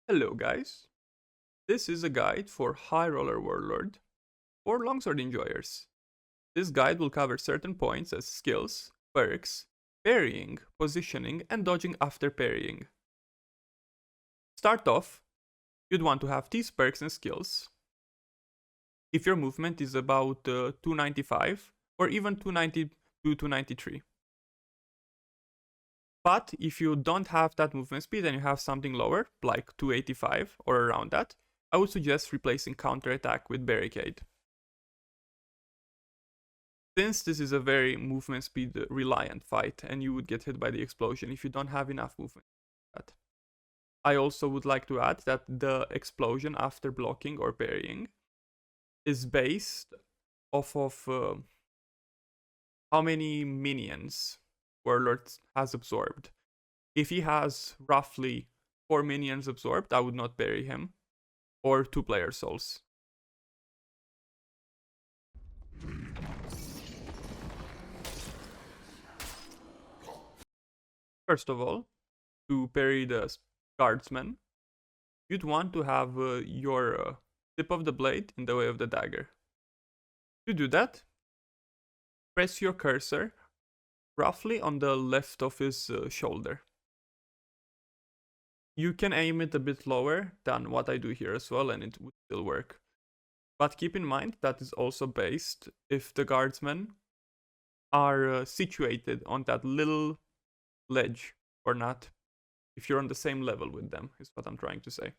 Hello guys, this is a guide for High Roller Warlord or Longsword enjoyers. This guide will cover certain points as skills, perks, parrying, positioning, and dodging after parrying. Start off, you'd want to have these perks and skills. If your movement is about 295 or even 292, 293. But if you don't have that movement speed and you have something lower, like 285 or around that, I would suggest replacing counterattack with barricade. Since this is a very movement speed reliant fight and you would get hit by the explosion if you don't have enough movement. I also would like to add that the explosion after blocking or parrying is based off of how many minions Warlord has absorbed. If he has roughly 4 minions absorbed, I would not parry him, or 2 player souls. First of all, to parry the guardsman, you'd want to have your tip of the blade in the way of the dagger. To do that, press your cursor roughly on the left of his shoulder. You can aim it a bit lower than what I do here as well, and it would still work. But keep in mind that is also based if the guardsmen are situated on that little ledge or not. If you're on the same level with them, is what I'm trying to say.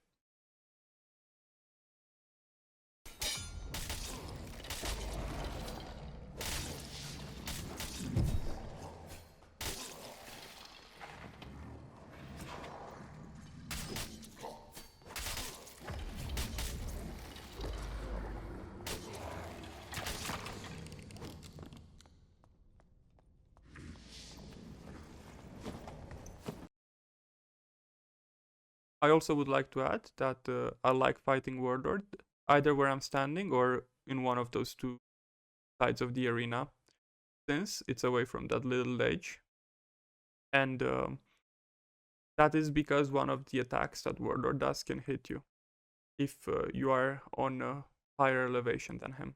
I also would like to add that I like fighting Warlord, either where I'm standing or in one of those two sides of the arena, since it's away from that little ledge. And that is because one of the attacks that Warlord does can hit you if you are on a higher elevation than him.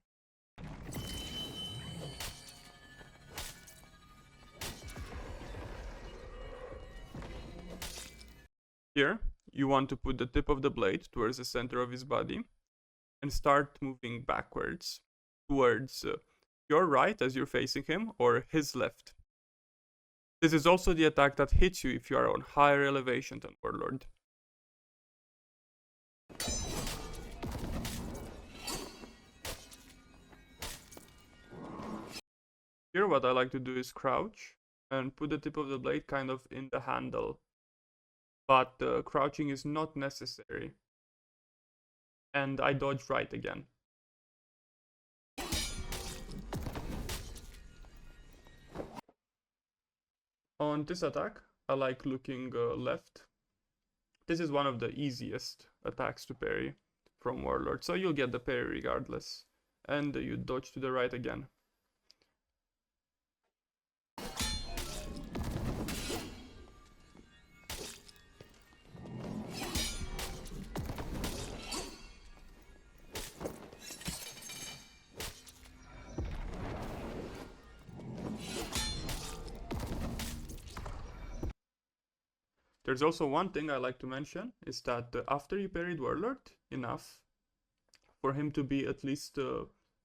Here, you want to put the tip of the blade towards the center of his body and start moving backwards towards your right as you're facing him or his left. This is also the attack that hits you if you are on higher elevation than Warlord. Here what I like to do is crouch and put the tip of the blade kind of in the handle. But crouching is not necessary. And I dodge right again. On this attack, I like looking left. This is one of the easiest attacks to parry from Warlord, so you'll get the parry regardless. And you dodge to the right again. There's also one thing I like to mention, is that after you parried Warlord enough for him to be at least,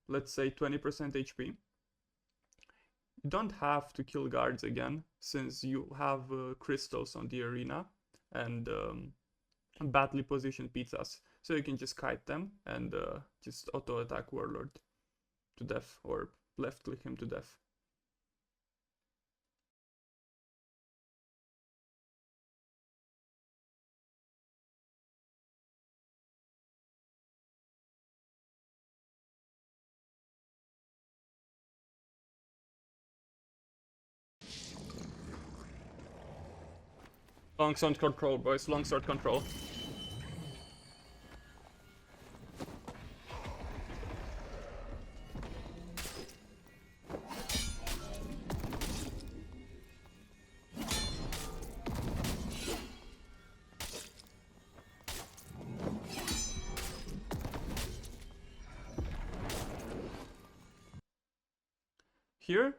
let's say 20% HP, you don't have to kill guards again, since you have crystals on the arena and badly positioned pizzas. So you can just kite them and just auto attack Warlord to death or left click him to death. Longsword control, boys. Longsword control. Here,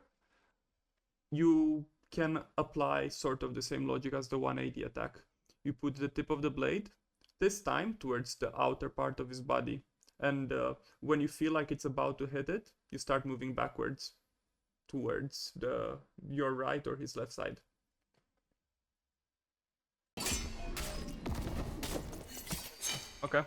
you can apply sort of the same logic as the 180 attack. You put the tip of the blade, this time towards the outer part of his body. And when you feel like it's about to hit it, you start moving backwards towards your right or his left side. Okay.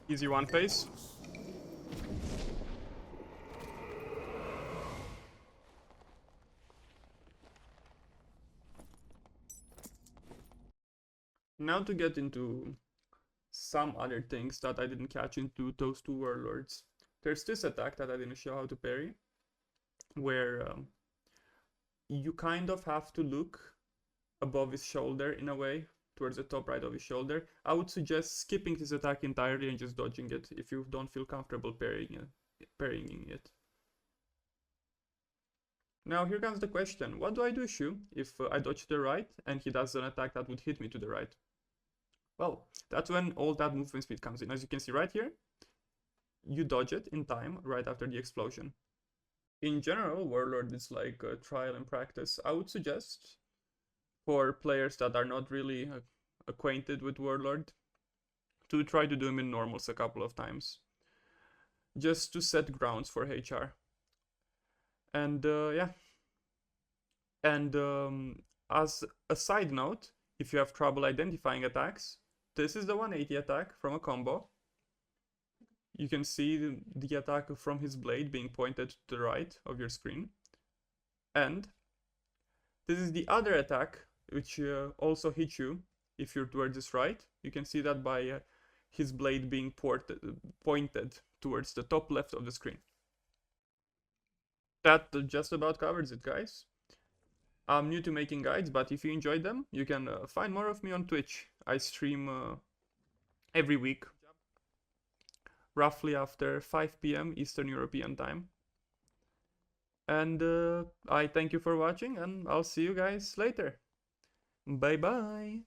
Easy one phase. Now to get into some other things that I didn't catch into those two warlords. There's this attack that I didn't show how to parry, where you kind of have to look above his shoulder in a way, towards the top right of his shoulder. I would suggest skipping this attack entirely and just dodging it if you don't feel comfortable parrying it. Now here comes the question, what do I do, Shu, if I dodge to the right and he does an attack that would hit me to the right? Well, that's when all that movement speed comes in. As you can see right here, you dodge it in time right after the explosion. In general, Warlord is like a trial and practice. I would suggest for players that are not really acquainted with Warlord to try to do him in normals a couple of times, just to set grounds for HR. And yeah. And as a side note, if you have trouble identifying attacks, this is the 180 attack from a combo. You can see the attack from his blade being pointed to the right of your screen. And this is the other attack, which also hits you if you're towards his right. You can see that by his blade being pointed towards the top left of the screen. That just about covers it, guys. I'm new to making guides, but if you enjoyed them, you can find more of me on Twitch. I stream every week, roughly after 5 p.m. Eastern European time. And I thank you for watching, and I'll see you guys later. Bye bye.